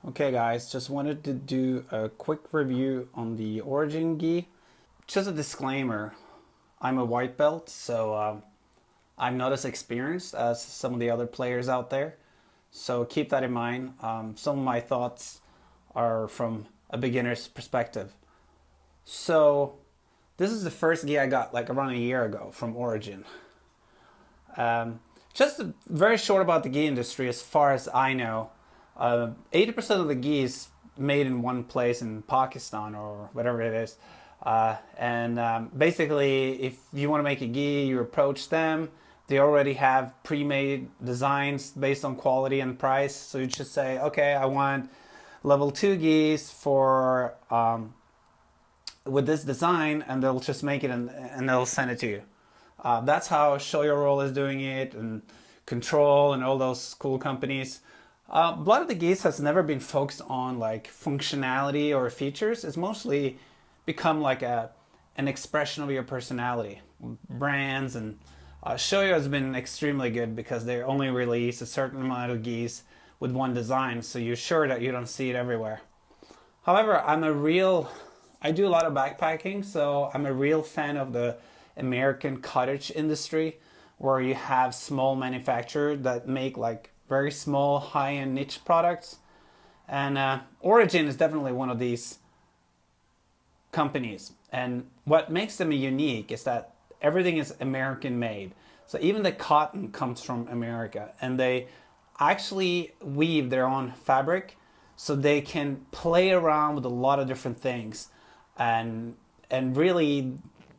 Okay guys, just wanted to do a quick review on the Origin gi. Just a disclaimer, I'm a white belt, so I'm not as experienced as some of the other players out there. So keep that in mind. Some of my thoughts are from a beginner's perspective. So this is the first gi I got like around a year ago from Origin. Just very short about the gi industry as far as I know. 80% of the gi is made in one place in Pakistan or whatever it is. Basically, if you want to make a gi, you approach them. They already have pre-made designs based on quality and price. So you just say, okay, I want level 2 gis for with this design, and they'll just make it and they'll send it to you. That's how Show Your Roll is doing it, and Control and all those cool companies. A lot of the gis has never been focused on like functionality or features. It's mostly become like an expression of your personality. Brands and Shoyo has been extremely good because they only release a certain amount of gis with one design, so you're sure that you don't see it everywhere. However, I do a lot of backpacking, so I'm a real fan of the American cottage industry, where you have small manufacturers that make like very small high-end niche products. And Origin is definitely one of these companies. And what makes them unique is that everything is American made. So even the cotton comes from America, and they actually weave their own fabric, so they can play around with a lot of different things. And really,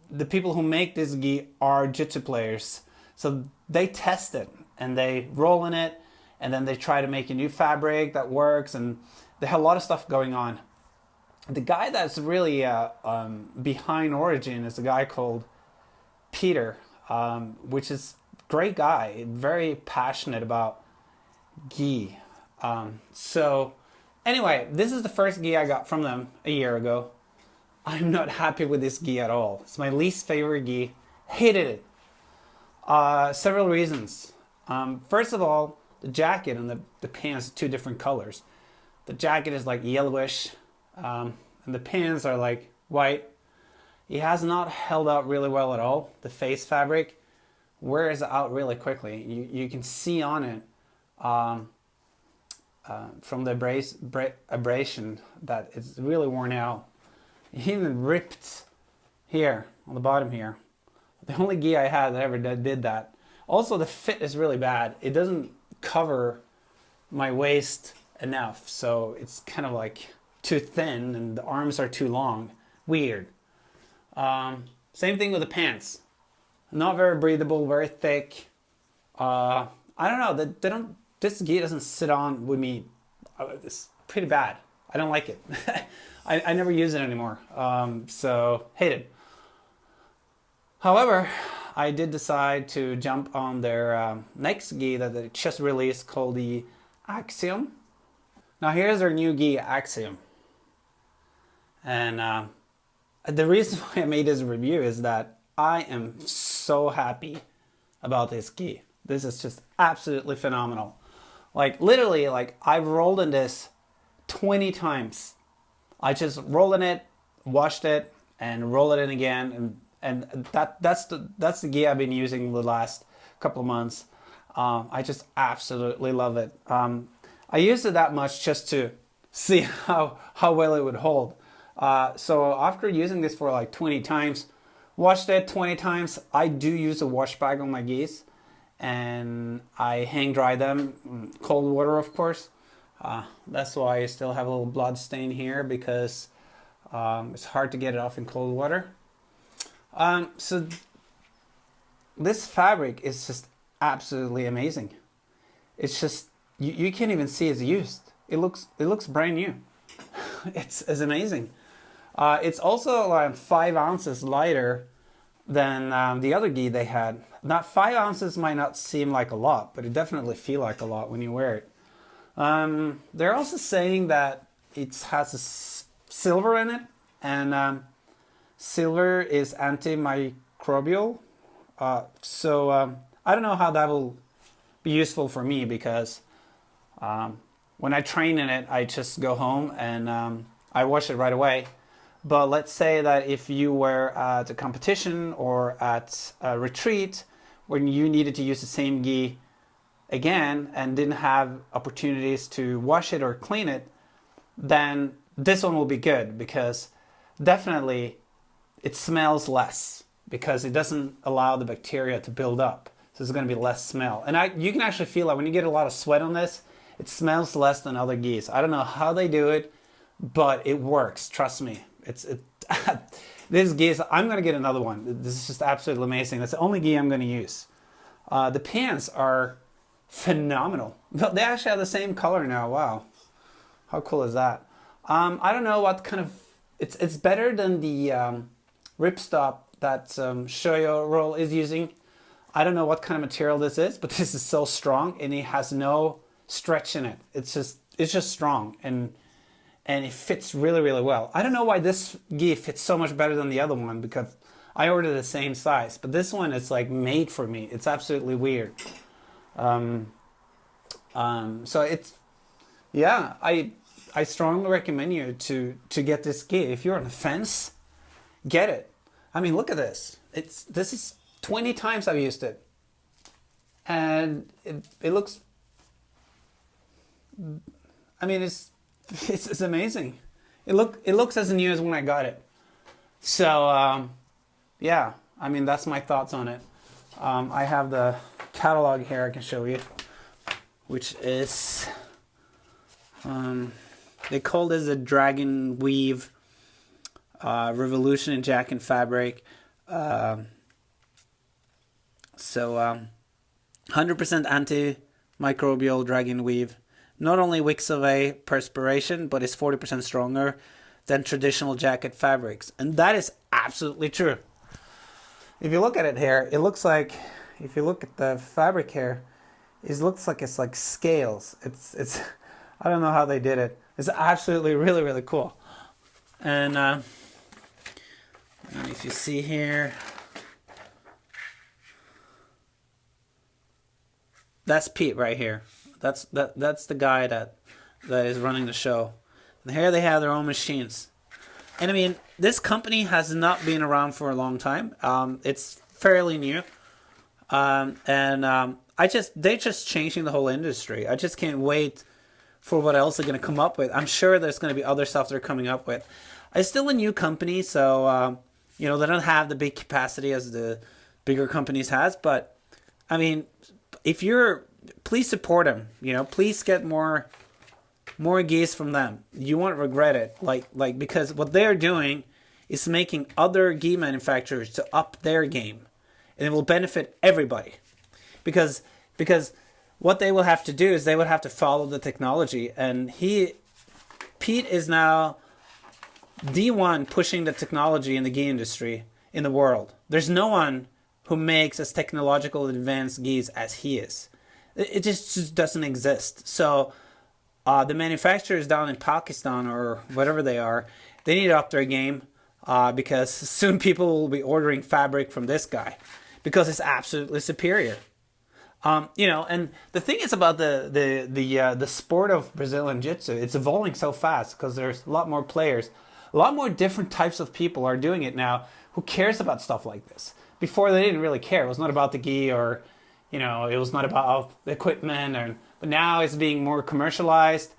the people who make this gi are jiu-jitsu players. So they test it and they roll in it, and then they try to make a new fabric that works, and they have a lot of stuff going on. The guy that's really behind Origin is a guy called Peter, which is a great guy, very passionate about gi. So anyway, this is the first gi I got from them a year ago. I'm not happy with this gi at all. It's my least favorite gi. Hated it. Several reasons. First of all, the jacket and the pants are two different colors. The jacket is like yellowish, and the pants are like white. It has not held out really well at all. The face fabric wears out really quickly. You can see on it from the abrasion that it's really worn out. It even ripped here on the bottom here. The only gi I had that ever did that. Also, the fit is really bad. It doesn't cover my waist enough, so it's kind of like too thin, and the arms are too long. Weird. Same thing with the pants. Not very breathable, very thick. I don't know. They don't. This gi doesn't sit on with me. It's pretty bad. I don't like it. I never use it anymore. So hate it. However, I did decide to jump on their next gi that they just released called the Axiom. Now here's their new gi, Axiom. And the reason why I made this review is that I am so happy about this gi. This is just absolutely phenomenal. Like literally, like I've rolled in this 20 times. I just roll in it, washed it, and roll it in again, and that's the gi I've been using the last couple of months. I just absolutely love it. I used it that much just to see how well it would hold. So after using this for like 20 times, washed it 20 times, I do use a wash bag on my gis, and I hang dry them in cold water, of course. That's why I still have a little blood stain here, because it's hard to get it off in cold water. So this fabric is just absolutely amazing. It's just you can't even see it's used. It looks brand new. It's amazing. It's also like 5 ounces lighter than the other gi they had. Now 5 ounces might not seem like a lot, but it definitely feel like a lot when you wear it. They're also saying that it has a silver in it, and silver is anti-microbial. So I don't know how that will be useful for me, because when I train in it, I just go home and I wash it right away. But let's say that if you were at a competition or at a retreat when you needed to use the same gi again and didn't have opportunities to wash it or clean it, then this one will be good, because definitely it smells less because it doesn't allow the bacteria to build up. So there's going to be less smell. And you can actually feel that when you get a lot of sweat on this, it smells less than other gis. I don't know how they do it, but it works. Trust me. This gi, I'm going to get another one. This is just absolutely amazing. That's the only gi I'm going to use. The pants are phenomenal. They actually have the same color now. Wow. How cool is that? I don't know what kind of... It's better than the ripstop that Shoyo Roll is using. I don't know what kind of material this is, but this is so strong and it has no stretch in it. It's just strong and it fits really, really well. I don't know why this gi fits so much better than the other one, because I ordered the same size, but this one is like made for me. It's absolutely weird. So it's, yeah, I strongly recommend you to get this gi. If you're on the fence, get it. I mean, look at this. This is 20 times I've used it, and it looks. I mean, it's amazing. It looks as new as when I got it. So yeah, I mean, that's my thoughts on it. I have the catalog here I can show you, which is they call this a Dragon Weave Revolution in Jacket Fabric. So 100% anti-microbial Dragon Weave. Not only wicks away perspiration, but is 40% stronger than traditional jacket fabrics. And that is absolutely true. If you look at it here, it looks like, if you look at the fabric here, it looks like it's like scales. It's I don't know how they did it. It's absolutely really, really cool. And if you see here, that's Pete right here. That's the guy that is running the show. And here they have their own machines. And I mean, this company has not been around for a long time. It's fairly new. They're just changing the whole industry. I just can't wait for what else they're going to come up with. I'm sure there's going to be other stuff they're coming up with. It's still a new company, so they don't have the big capacity as the bigger companies has. But I mean, please support them. Please get more gis from them. You won't regret it. Like because what they're doing is making other gi manufacturers to up their game, and it will benefit everybody. Because what they will have to do is they will have to follow the technology, and Pete is now the one pushing the technology in the gi industry in the world. There's no one who makes as technological advanced gis as he is. It just doesn't exist. So the manufacturers down in Pakistan or whatever they are, they need to up their game because soon people will be ordering fabric from this guy because it's absolutely superior. And the thing is about the sport of Brazilian Jiu-Jitsu, it's evolving so fast because there's a lot more players, a lot more different types of people are doing it now. Who cares about stuff like this? Before they didn't really care. It was not about the gi or it was not about the equipment, but now it's being more commercialized.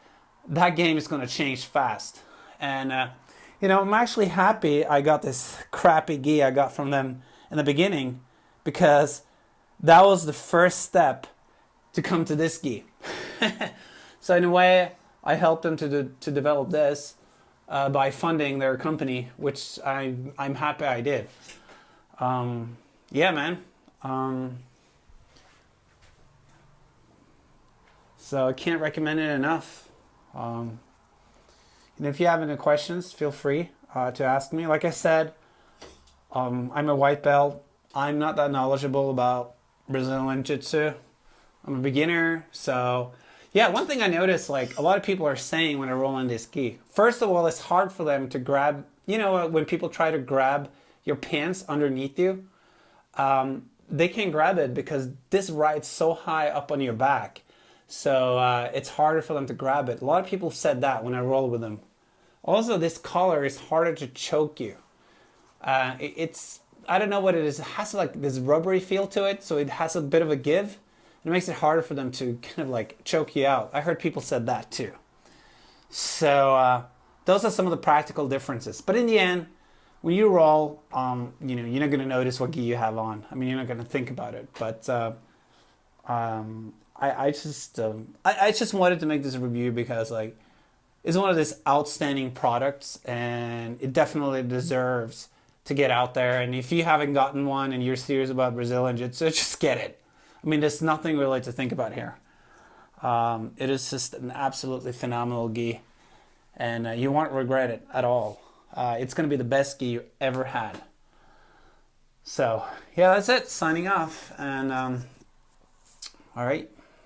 That game is going to change fast. And, I'm actually happy I got this crappy gi I got from them in the beginning, because that was the first step to come to this gi. So in a way, I helped them to develop this by funding their company, which I'm happy I did. Yeah, man. So I can't recommend it enough. And if you have any questions, feel free to ask me. Like I said, I'm a white belt. I'm not that knowledgeable about Brazilian Jiu-Jitsu. I'm a beginner. So yeah, one thing I noticed, like a lot of people are saying when I roll on this gi, first of all, it's hard for them to grab, when people try to grab your pants underneath you, they can't grab it because this rides so high up on your back So it's harder for them to grab it. A lot of people said that when I roll with them. Also, this collar is harder to choke you. It's, I don't know what it is. It has like this rubbery feel to it, so it has a bit of a give. It makes it harder for them to kind of like choke you out. I heard people said that too. So those are some of the practical differences. But in the end, when you roll, you know, you're not going to notice what gi you have on. I mean, you're not going to think about it. But I just wanted to make this review because like it's one of these outstanding products, and it definitely deserves to get out there. And if you haven't gotten one and you're serious about Brazilian Jiu-Jitsu, just get it. I mean, there's nothing really to think about here. It is just an absolutely phenomenal gi, and you won't regret it at all. It's going to be the best gi you ever had. So, yeah, that's it. Signing off. And, all right.